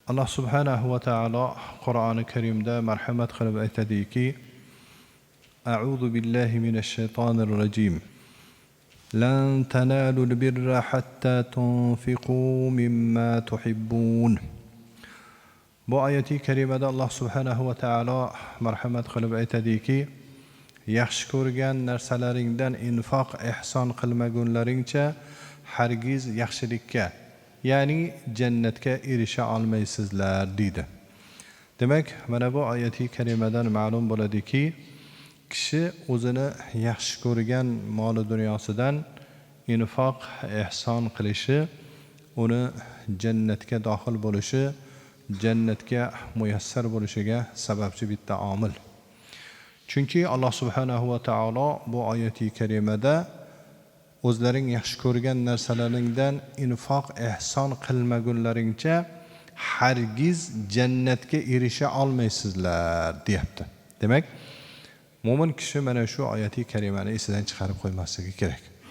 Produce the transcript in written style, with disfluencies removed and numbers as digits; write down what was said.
Allah subhanahu va taolo Qur'oni Karimda marhamat qilib aytadiki: A'udhu billahi minash shaytonir rajim. Lan tanalul birra hatta tunfiqu mimma tuhibbun. Bu oyati karimada Allah subhanahu va taolo marhamat qilib aytadiki: yaxshi ko'rgan narsalaringdan infoq ihson qilmagunlaringcha hargiz yaxshilikka, ya'ni jannatga erisha olmaysizlar deydi. Demak, mana bu oyati karimadan ma'lum bo'ladiki, kishi o'zini yaxshi ko'rgan mol dunyosidan infoq ihson qilishi uni jannatga daxil bo'lishi, jannatga muyassar bo'lishiga sababchi bitta omil. Chunki Alloh subhanahu va taolo bu oyati karimada o'zlaring yaxshi ko'rgan narsalaringdan infoq ihson qilmagunlaringcha hargiz jannatga erisha olmaysizlar deyapti. Demak, mo'min kishi mana shu oyati karimani esidan chiqarib qo'ymasligi kerak.